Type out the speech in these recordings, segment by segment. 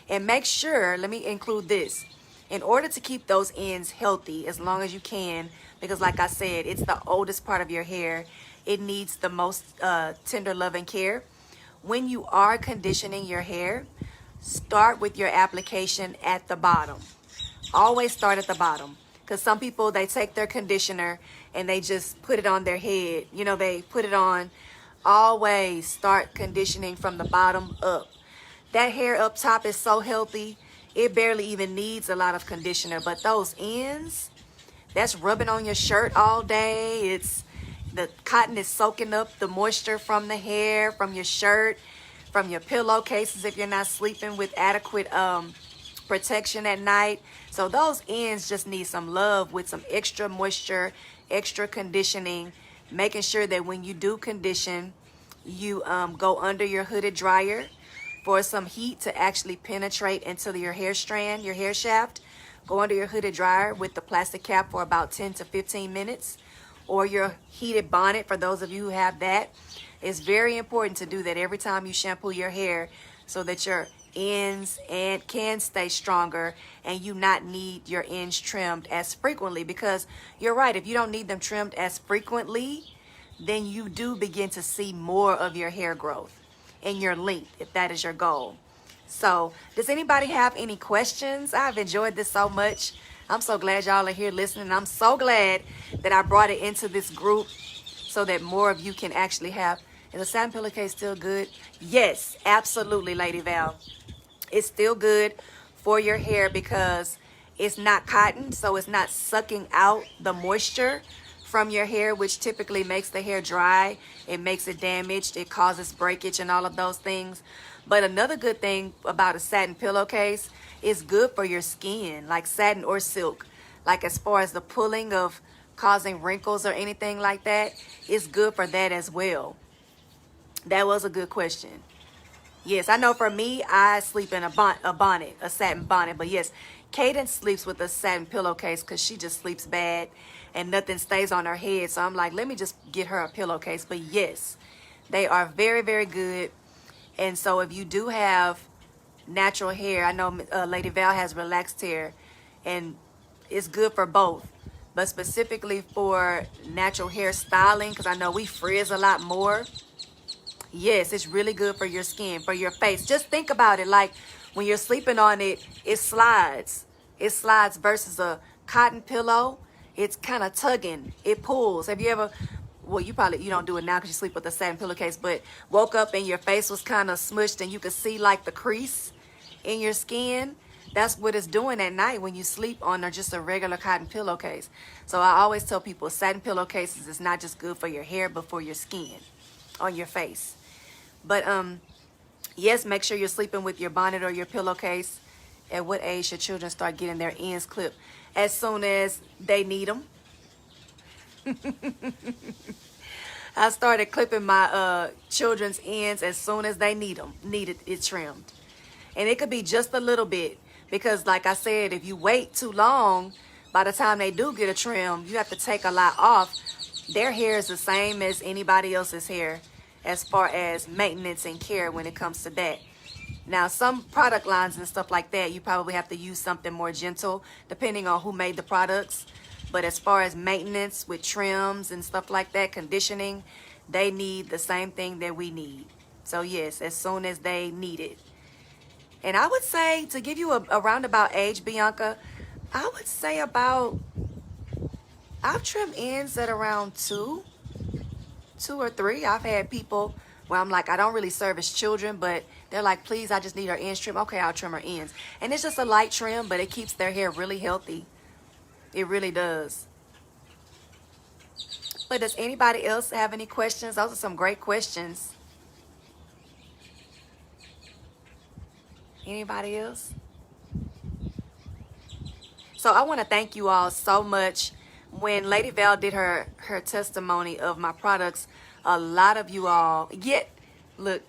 And make sure, let me include this, in order to keep those ends healthy as long as you can, because like I said, it's the oldest part of your hair. It needs the most tender love and care. When you are conditioning your hair, start with your application at the bottom. Always start at the bottom, because some people, they take their conditioner and they just put it on their head. You know, they put it on. Always start conditioning from the bottom up. That hair up top is so healthy, it barely even needs a lot of conditioner. But those ends, that's rubbing on your shirt all day. It's the cotton is soaking up the moisture from the hair, from your shirt, from your pillowcases if you're not sleeping with adequate protection at night. So those ends just need some love with some extra moisture, extra conditioning, making sure that when you do condition, you go under your hooded dryer for some heat to actually penetrate into your hair strand, your hair shaft. Go under your hooded dryer with the plastic cap for about 10 to 15 minutes, or your heated bonnet for those of you who have that. It's very important to do that every time you shampoo your hair so that your ends and can stay stronger and you not need your ends trimmed as frequently, because you're right, if you don't need them trimmed as frequently, then you do begin to see more of your hair growth and your length, if that is your goal. So does anybody have any questions? I've enjoyed this so much. I'm so glad y'all are here listening. I'm so glad that I brought it into this group so that more of you can actually have. Is a satin pillowcase still good? Yes, absolutely, Lady Val. It's still good for your hair because it's not cotton, so it's not sucking out the moisture from your hair, which typically makes the hair dry. It makes it damaged. It causes breakage and all of those things. But another good thing about a satin pillowcase, is good for your skin, like satin or silk. Like as far as the pulling of causing wrinkles or anything like that, it's good for that as well. That was a good question. Yes, I know for me, I sleep in a bonnet, a satin bonnet. But yes, Cadence sleeps with a satin pillowcase because she just sleeps bad and nothing stays on her head. So I'm like, let me just get her a pillowcase. But yes, they are very, very good. And so if you do have natural hair, I know Lady Val has relaxed hair, and it's good for both. But specifically for natural hair styling, because I know we frizz a lot more. Yes, it's really good for your skin, for your face. Just think about it, like when you're sleeping on it, it slides. It slides versus a cotton pillow. It's kind of tugging. It pulls. Have you ever, well, you don't do it now because you sleep with a satin pillowcase, but woke up and your face was kind of smushed and you could see like the crease in your skin? That's what it's doing at night when you sleep on just a regular cotton pillowcase. So I always tell people satin pillowcases is not just good for your hair, but for your skin, on your face. But yes, make sure you're sleeping with your bonnet or your pillowcase. At what age should children start getting their ends clipped? As soon as they need them. I started clipping my children's ends as soon as they needed it trimmed. And it could be just a little bit, because like I said, if you wait too long, by the time they do get a trim, you have to take a lot off. Their hair is the same as anybody else's hair as far as maintenance and care when it comes to that. Now, some product lines and stuff like that, you probably have to use something more gentle depending on who made the products. But as far as maintenance with trims and stuff like that, conditioning, they need the same thing that we need. So yes, as soon as they need it. And I would say, to give you a roundabout age, Bianca, I would say about, I've trimmed ends at around two or three. I've had people where I'm like, I don't really service children, but they're like, please, I just need her ends trimmed. Okay, I'll trim her ends. And it's just a light trim, but it keeps their hair really healthy. It really does. But does anybody else have any questions? Those are some great questions. Anybody else? So I want to thank you all so much. When Lady Val did her testimony of my products, a lot of you all, look,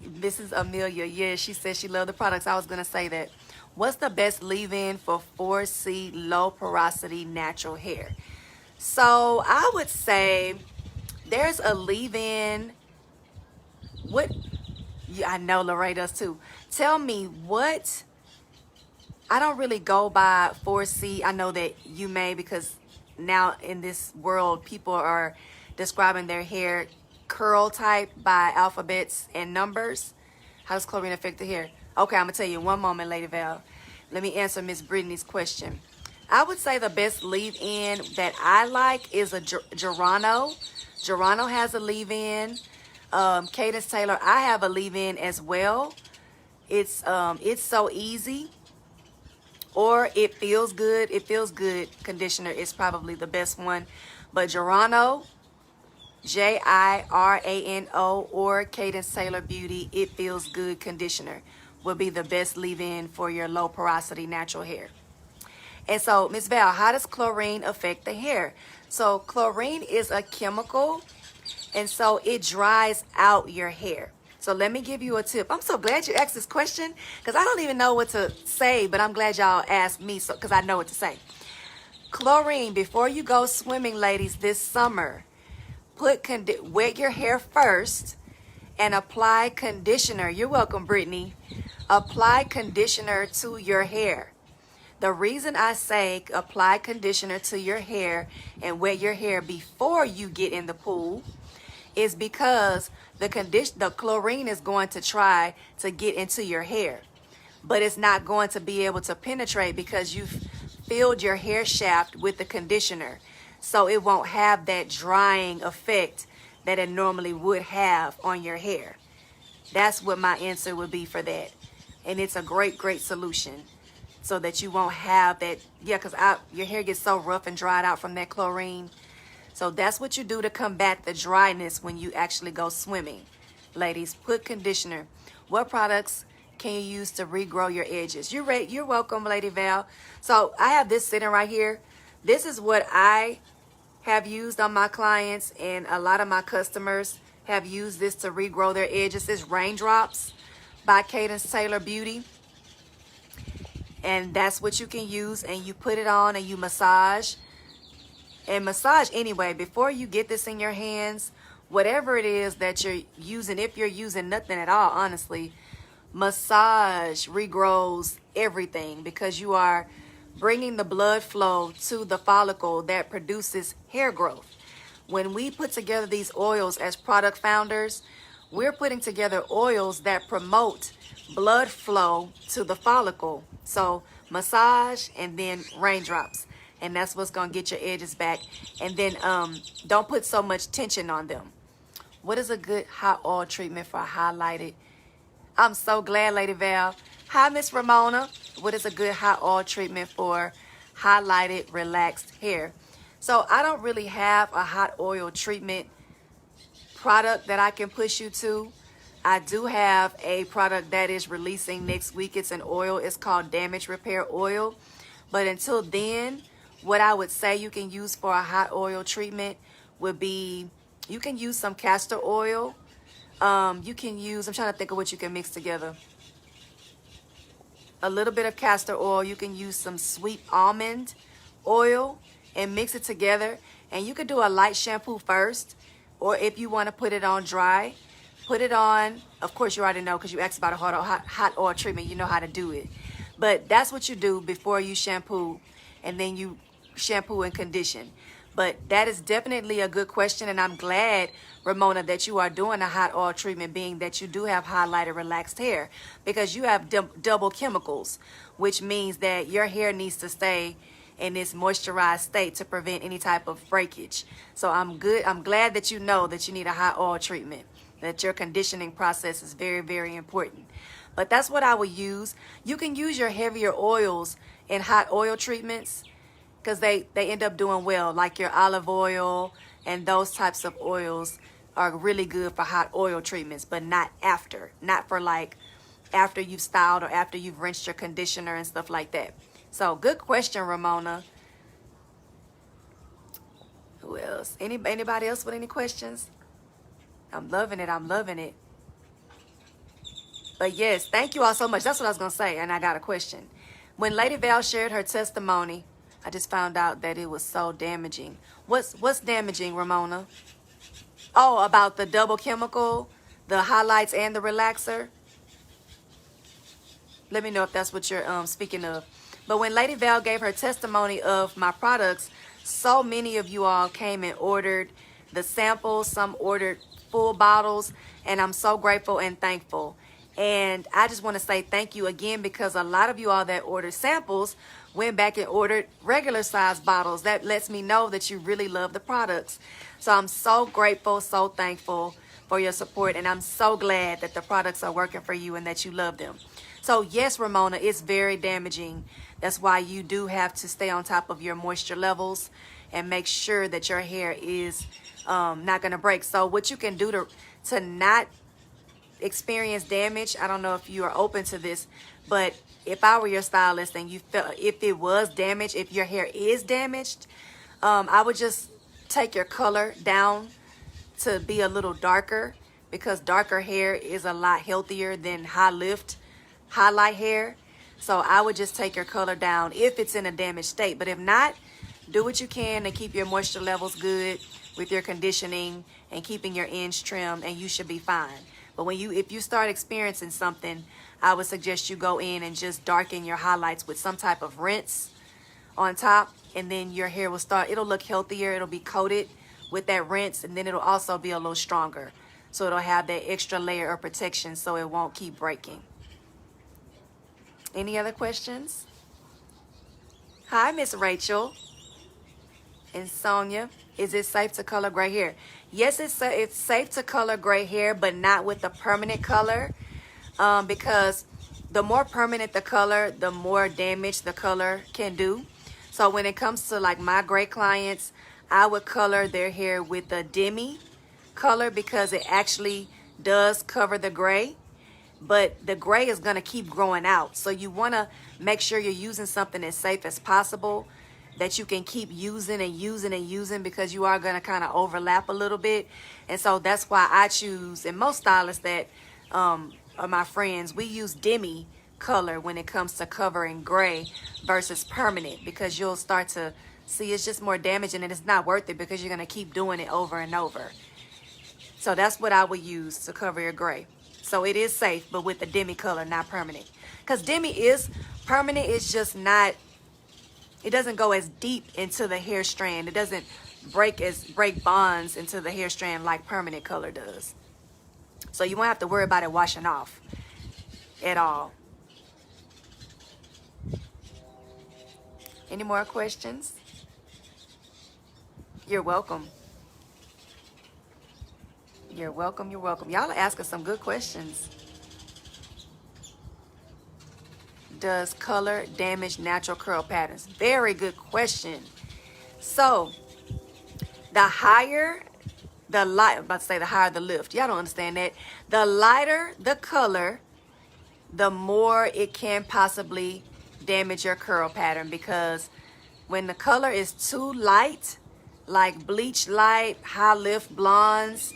this is Amelia. Yeah, she said she loved the products. I was going to say that. What's the best leave-in for 4C low porosity natural hair? So I would say there's a leave-in. Yeah, I know Lorraine does too. Tell me what, I don't really go by 4C. I know that you may, because now in this world, people are describing their hair curl type by alphabets and numbers. How does chlorine affect the hair? Okay, I'm going to tell you in one moment, Lady Val. Let me answer Miss Brittany's question. I would say the best leave-in that I like is a Geronimo. Geronimo has a leave-in. Cadence Taylor, I have a leave-in as well. It's so easy. Or it feels good. It feels good conditioner is probably the best one. But Geronimo, Jirano, or Cadence Taylor Beauty, it feels good conditioner will be the best leave-in for your low porosity natural hair. And so, Miss Val, how does chlorine affect the hair? So chlorine is a chemical, and so it dries out your hair. So let me give you a tip. I'm so glad you asked this question, because I don't even know what to say, but I'm glad y'all asked me, so because I know what to say. Chlorine, before you go swimming, ladies, this summer, wet your hair first and apply conditioner. You're welcome, Brittany. Apply conditioner to your hair. The reason I say apply conditioner to your hair and wet your hair before you get in the pool is because the chlorine is going to try to get into your hair, but it's not going to be able to penetrate because you've filled your hair shaft with the conditioner. So it won't have that drying effect that it normally would have on your hair. That's what my answer would be for that. And it's a great, great solution so that you won't have that. Yeah, because your hair gets so rough and dried out from that chlorine. So that's what you do to combat the dryness when you actually go swimming. Ladies, put conditioner. What products can you use to regrow your edges? You're welcome, Lady Val. So I have this sitting right here. This is what I have used on my clients, and a lot of my customers have used this to regrow their edges. This Raindrops by Cadence Taylor Beauty. And that's what you can use, and you put it on and you massage. And massage anyway, before you get this in your hands, whatever it is that you're using, if you're using nothing at all, honestly, massage regrows everything because you are bringing the blood flow to the follicle that produces hair growth. When we put together these oils as product founders, we're putting together oils that promote blood flow to the follicle. So massage and then Raindrops. And that's what's going to get your edges back. And then don't put so much tension on them. What is a good hot oil treatment for highlighted? I'm so glad, Lady Val. Hi, Miss Ramona. What is a good hot oil treatment for highlighted, relaxed hair? So I don't really have a hot oil treatment product that I can push you to. I do have a product that is releasing next week. It's an oil. It's called Damage Repair Oil. But until then, what I would say you can use for a hot oil treatment would be, you can use some castor oil. You can use, I'm trying to think of what you can mix together. A little bit of castor oil. You can use some sweet almond oil and mix it together. And you could do a light shampoo first. Or if you want to put it on dry, put it on. Of course, you already know because you asked about a hot oil treatment. You know how to do it. But that's what you do before you shampoo. And then you shampoo and condition. But that is definitely a good question, and I'm glad, Ramona, that you are doing a hot oil treatment, being that you do have highlighted, relaxed hair, because you have double chemicals, which means that your hair needs to stay in this moisturized state to prevent any type of breakage. So I'm glad that you know that you need a hot oil treatment, that your conditioning process is very, very important. But that's what I would use. You can use your heavier oils in hot oil treatments, because they end up doing well, like your olive oil and those types of oils are really good for hot oil treatments, but not for like after you've styled or after you've rinsed your conditioner and stuff like that. So good question, Ramona. Who else? Anybody else with any questions? I'm loving it. I'm loving it. But yes, thank you all so much. That's what I was going to say, and I got a question. When Lady Val shared her testimony, I just found out that it was so damaging. What's damaging, Ramona? Oh, about the double chemical, The highlights and the relaxer. Let me know if that's what you're speaking of. But when Lady Val gave her testimony of my products, so many of you all came and ordered the samples. Some ordered full bottles, and I'm so grateful and thankful. And I just want to say thank you again, because a lot of you all that ordered samples went back and ordered regular size bottles. That lets me know that you really love the products. So I'm so grateful, so thankful for your support, and I'm so glad that the products are working for you and that you love them. So yes, Ramona, it's very damaging. That's why you do have to stay on top of your moisture levels and make sure that your hair is not going to break. So what you can do to not experience damage, I don't know if you are open to this, but if I were your stylist and you felt if it was damaged, if your hair is damaged, I would just take your color down to be a little darker, because darker hair is a lot healthier than high lift highlight hair. So I would just take your color down if it's in a damaged state. But if not, do what you can to keep your moisture levels good with your conditioning and keeping your ends trimmed, and you should be fine. But if you start experiencing something, I would suggest you go in and just darken your highlights with some type of rinse on top, and then your hair will it'll look healthier. It'll be coated with that rinse, and then it'll also be a little stronger. So it'll have that extra layer of protection so it won't keep breaking. Any other questions? Hi, Miss Rachel and Sonia. Is it safe to color gray hair? Yes, it's safe to color gray hair, but not with the permanent color, because the more permanent the color, the more damage the color can do. So when it comes to like my gray clients, I would color their hair with the demi color, because it actually does cover the gray. But the gray is going to keep growing out. So you want to make sure you're using something as safe as possible, that you can keep using and using and using, because you are going to kind of overlap a little bit. And so that's why I choose, and most stylists that are my friends, we use demi color when it comes to covering gray versus permanent, because you'll start to see it's just more damaging, and it's not worth it because you're going to keep doing it over and over. So that's what I would use to cover your gray. So it is safe, but with the demi color, not permanent. Because demi is permanent, it's just not, it doesn't go as deep into the hair strand. It doesn't break bonds into the hair strand like permanent color does. So you won't have to worry about it washing off at all. Any more questions? You're welcome. You're welcome. You're welcome. Y'all are asking some good questions. Does color damage natural curl patterns? Very good question. So, the higher the light, I'm about to say the higher the lift. Y'all don't understand that. The lighter the color, the more it can possibly damage your curl pattern, because when the color is too light, like bleach light, high lift blondes,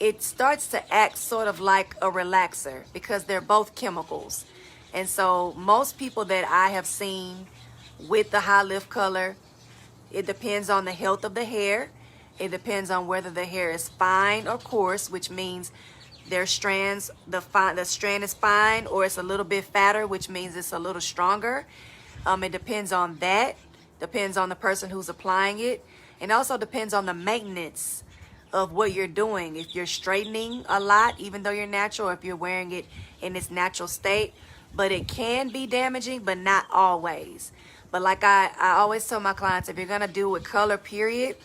it starts to act sort of like a relaxer, because they're both chemicals. And so most people that I have seen with the high lift color, it depends on the health of the hair. It depends on whether the hair is fine or coarse, which means their strands, the strand is fine, or it's a little bit fatter, which means it's a little stronger. It depends on that. Depends on the person who's applying it. And also depends on the maintenance of what you're doing. If you're straightening a lot, even though you're natural, or if you're wearing it in its natural state. But it can be damaging, but not always. But like I always tell my clients, if you're going to do with color, period,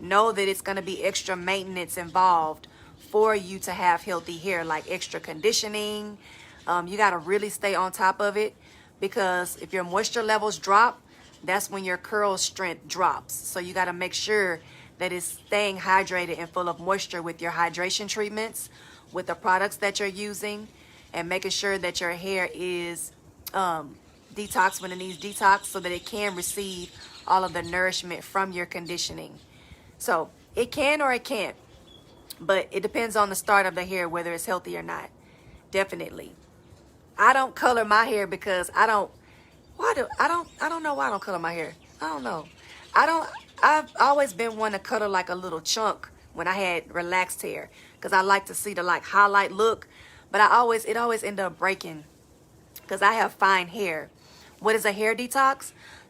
know that it's going to be extra maintenance involved for you to have healthy hair, like extra conditioning. You got to really stay on top of it, because if your moisture levels drop, that's when your curl strength drops. So you got to make sure that it's staying hydrated and full of moisture with your hydration treatments, with the products that you're using, and making sure that your hair is detoxed when it needs detox, so that it can receive all of the nourishment from your conditioning. So it can or it can't, but it depends on the start of the hair, whether it's healthy or not. Definitely. I don't color my hair because I don't know why I don't color my hair. I don't know. I've always been one to color like a little chunk when I had relaxed hair, because I like to see the like highlight look, but it always end up breaking because I have fine hair. What is a hair detox?